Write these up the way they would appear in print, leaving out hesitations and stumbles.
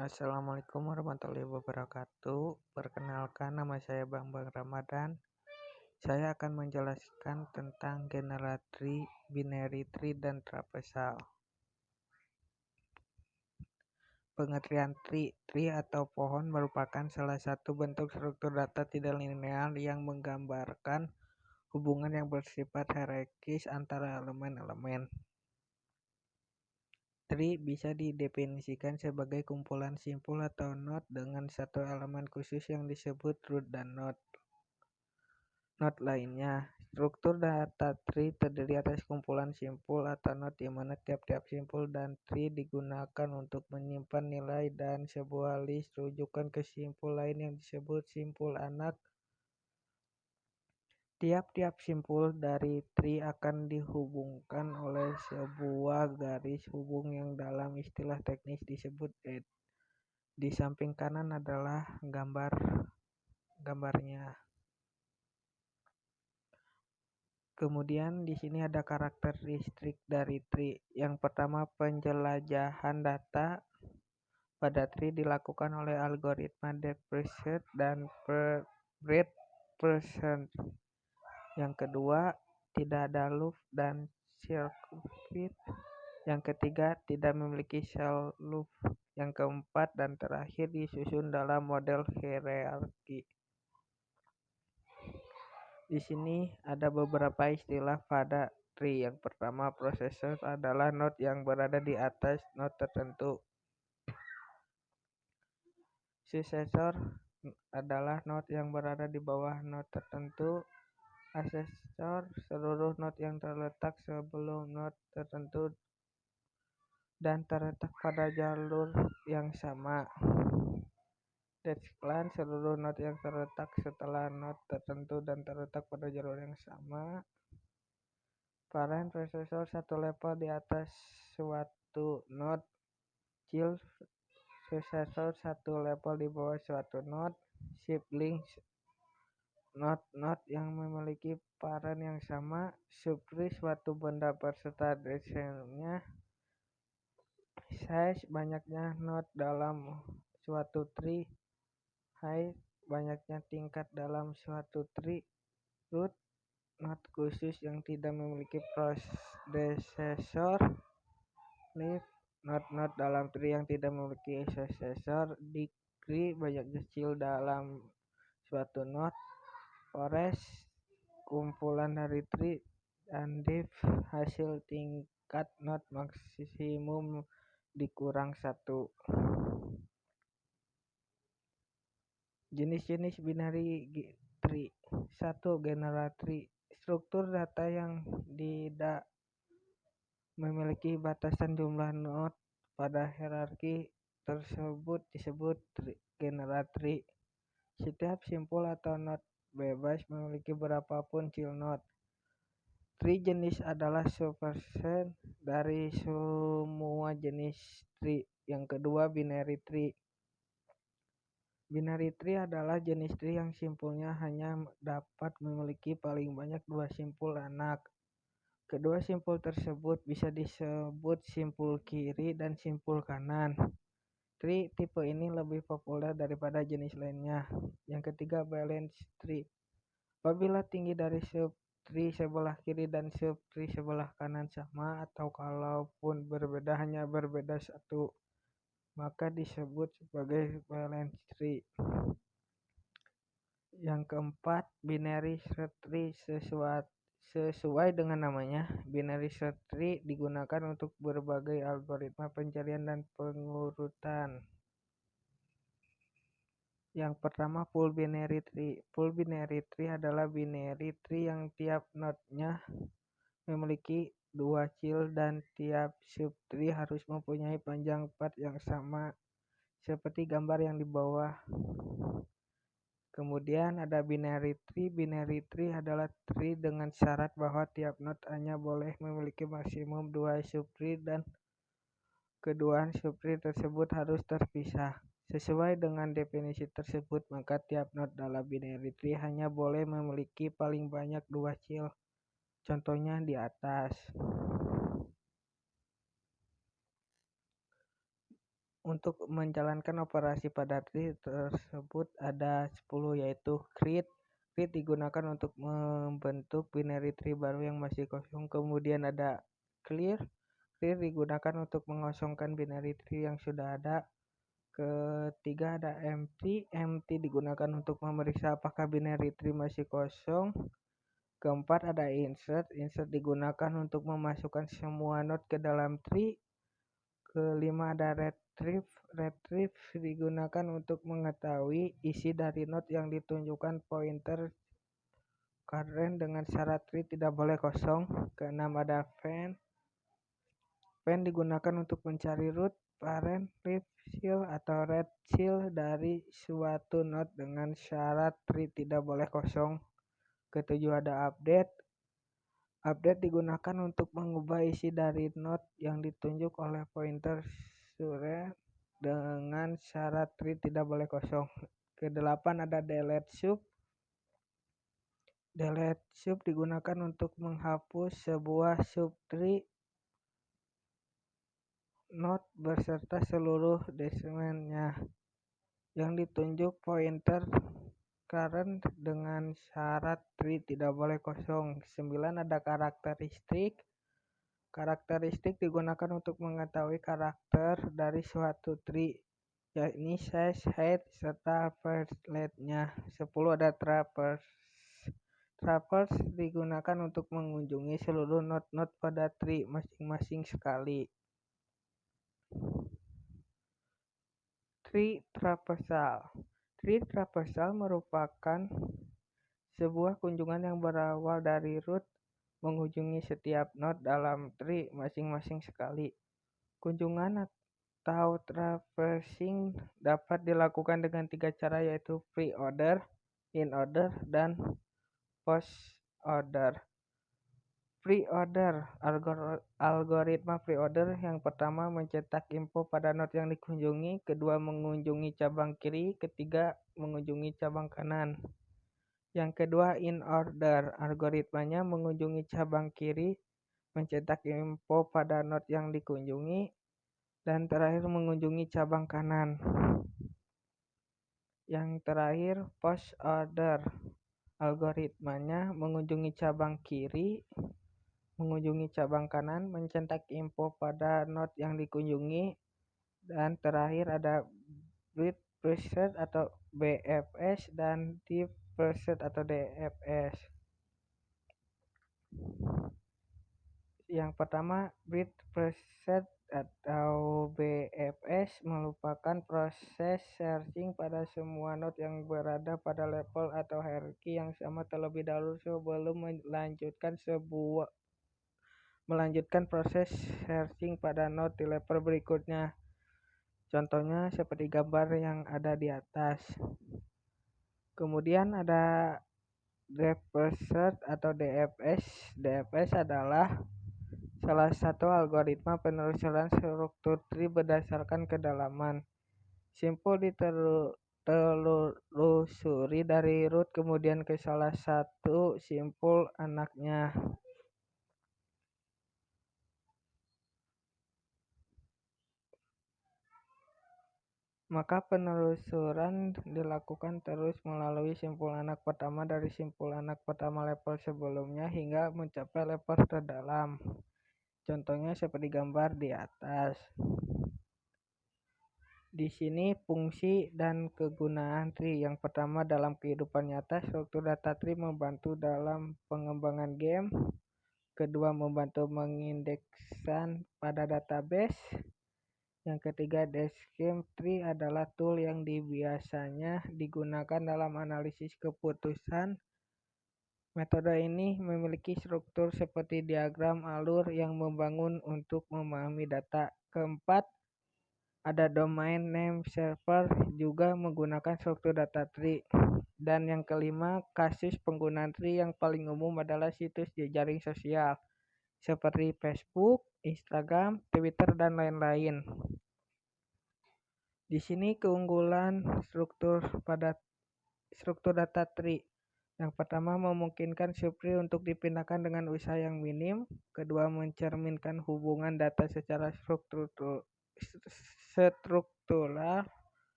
Assalamualaikum warahmatullahi wabarakatuh. Perkenalkan, nama saya Bambang Ramadan. Saya akan menjelaskan tentang generasi binary tree dan trapezoid. Pengertian tree atau pohon merupakan salah satu bentuk struktur data tidak linear yang menggambarkan hubungan yang bersifat hierarkis antara elemen-elemen. Tree bisa didefinisikan sebagai kumpulan simpul atau node dengan satu elemen khusus yang disebut root dan node lainnya. Struktur data tree terdiri atas kumpulan simpul atau node di mana tiap-tiap simpul dan tree digunakan untuk menyimpan nilai dan sebuah list rujukan ke simpul lain yang disebut simpul anak. Tiap-tiap simpul dari tree akan dihubungkan oleh sebuah garis hubung yang dalam istilah teknis disebut edge. Di samping kanan adalah gambarnya. Kemudian di sini ada karakteristik dari tree. Yang pertama, penjelajahan data pada tree dilakukan oleh algoritma depth first dan breadth first. Yang kedua, tidak ada loop dan circuit. Yang ketiga, tidak memiliki shell loop. Yang keempat dan terakhir disusun dalam model hierarki. Di sini ada beberapa istilah pada tree. Yang pertama, prosesor adalah node yang berada di atas node tertentu. Successor adalah node yang berada di bawah node tertentu. Ancestor, seluruh node yang terletak sebelum node tertentu dan terletak pada jalur yang sama. Decline, seluruh node yang terletak setelah node tertentu dan terletak pada jalur yang sama. Parent, prosesor satu level di atas suatu node. Child, successor satu level di bawah suatu node. Sibling, node yang memiliki parent yang sama. Subtree, suatu benda beserta descendant-nya. Size, banyaknya node dalam suatu tree. Height, banyaknya tingkat dalam suatu tree. Root, node khusus yang tidak memiliki predecessor. Leaf, node dalam tree yang tidak memiliki successor. Degree, banyaknya child dalam suatu node. Forest, kumpulan dari tree. Dan div, hasil tingkat node maksimum dikurang 1. Jenis-jenis binary tree. 1. General tree. Struktur data yang tidak memiliki batasan jumlah node pada hierarki tersebut disebut general tree. Setiap simpul atau node bebas memiliki berapapun child node. Tree jenis adalah subset dari semua jenis tree. Yang kedua, binary tree. Binary tree adalah jenis tree yang simpulnya hanya dapat memiliki paling banyak 2 simpul anak. Kedua simpul tersebut bisa disebut simpul kiri dan simpul kanan. Tree tipe ini lebih populer daripada jenis lainnya. Yang ketiga, balance tree. Apabila tinggi dari subtree sebelah kiri dan subtree sebelah kanan sama, atau kalaupun berbeda hanya berbeda 1, maka disebut sebagai balance tree. Yang keempat, binary tree. Sesuai dengan namanya, binary tree digunakan untuk berbagai algoritma pencarian dan pengurutan. Yang pertama, full binary tree. Full binary tree adalah binary tree yang tiap node-nya memiliki 2 child dan tiap subtree harus mempunyai panjang path yang sama, seperti gambar yang di bawah. Kemudian ada binary tree. Binary tree adalah tree dengan syarat bahwa tiap node hanya boleh memiliki maksimum 2 subtree dan kedua subtree tersebut harus terpisah. Sesuai dengan definisi tersebut, maka tiap node dalam binary tree hanya boleh memiliki paling banyak 2 child. Contohnya di atas. Untuk menjalankan operasi pada tree tersebut ada 10, yaitu create. Create digunakan untuk membentuk binary tree baru yang masih kosong. Kemudian ada clear. Clear digunakan untuk mengosongkan binary tree yang sudah ada. Ketiga ada empty. Empty digunakan untuk memeriksa apakah binary tree masih kosong. Keempat ada insert. Insert digunakan untuk memasukkan semua node ke dalam tree. Kelima ada retrieve. Retrieve digunakan untuk mengetahui isi dari node yang ditunjukkan pointer current dengan syarat tree tidak boleh kosong. Keenam ada find. Find digunakan untuk mencari root, parent, leaf, child, atau red child dari suatu node dengan syarat tree tidak boleh kosong. Ketujuh ada update. Update digunakan untuk mengubah isi dari node yang ditunjuk oleh pointer current dengan syarat tree tidak boleh kosong. Kedelapan ada delete sub. Delete sub digunakan untuk menghapus sebuah subtree node beserta seluruh descendant-nya yang ditunjuk pointer current dengan syarat tree tidak boleh kosong. 9 ada karakteristik. Karakteristik digunakan untuk mengetahui karakter dari suatu tree, yakni size, height, serta verse-length-nya. 10 ada traverse. Traverse digunakan untuk mengunjungi seluruh node-node pada tree masing-masing sekali. Tree traversal. Tree traversal merupakan sebuah kunjungan yang berawal dari root mengunjungi setiap node dalam tree masing-masing sekali. Kunjungan atau traversing dapat dilakukan dengan 3 cara, yaitu pre-order, in-order, dan post-order. Pre-order. Algoritma pre-order yang pertama mencetak info pada node yang dikunjungi, kedua mengunjungi cabang kiri, ketiga mengunjungi cabang kanan. Yang kedua in-order. Algoritmanya mengunjungi cabang kiri, mencetak info pada node yang dikunjungi, dan terakhir mengunjungi cabang kanan. Yang terakhir post-order. Algoritmanya mengunjungi cabang kiri, mengunjungi cabang kanan, mencetak info pada node yang dikunjungi, dan terakhir ada bit preset atau BFS dan deep preset atau DFS. Yang pertama, bit preset atau BFS merupakan proses searching pada semua node yang berada pada level atau hierarki yang sama terlebih dahulu sebelum melanjutkan proses searching pada node di level berikutnya. Contohnya seperti gambar yang ada di atas. Kemudian ada depth first search atau DFS. DFS adalah salah satu algoritma penelusuran struktur tree berdasarkan kedalaman. Simpul ditelusuri dari root kemudian ke salah satu simpul anaknya. Maka penelusuran dilakukan terus melalui simpul anak pertama dari simpul anak pertama level sebelumnya hingga mencapai level terdalam. Contohnya seperti gambar di atas. Di sini fungsi dan kegunaan tree. Yang pertama, dalam kehidupan nyata, struktur data tree membantu dalam pengembangan game. Kedua, membantu mengindeksan pada database. Yang ketiga, Scheme Tree adalah tool yang biasanya digunakan dalam analisis keputusan. Metode ini memiliki struktur seperti diagram alur yang membangun untuk memahami data. Keempat, ada domain name server juga menggunakan struktur data tree. Dan yang kelima, kasus penggunaan tree yang paling umum adalah situs jejaring sosial seperti Facebook, Instagram, Twitter, dan lain-lain. Di sini keunggulan struktur data tree. Yang pertama, memungkinkan subtree untuk dipindahkan dengan usaha yang minim. Kedua, mencerminkan hubungan data secara struktural struktural,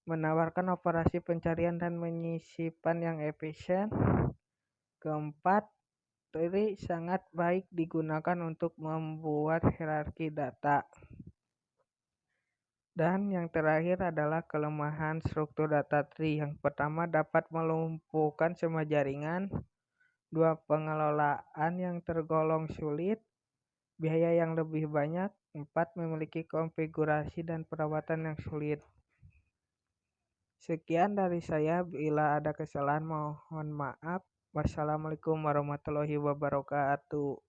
menawarkan operasi pencarian dan penyisipan yang efisien. Keempat, tree sangat baik digunakan untuk membuat hierarki data. Dan yang terakhir adalah kelemahan struktur data tree. Yang pertama, dapat melumpuhkan semua jaringan. Dua, pengelolaan yang tergolong sulit, biaya yang lebih banyak. Empat, memiliki konfigurasi dan perawatan yang sulit. Sekian dari saya, bila ada kesalahan mohon maaf. Wassalamualaikum warahmatullahi wabarakatuh.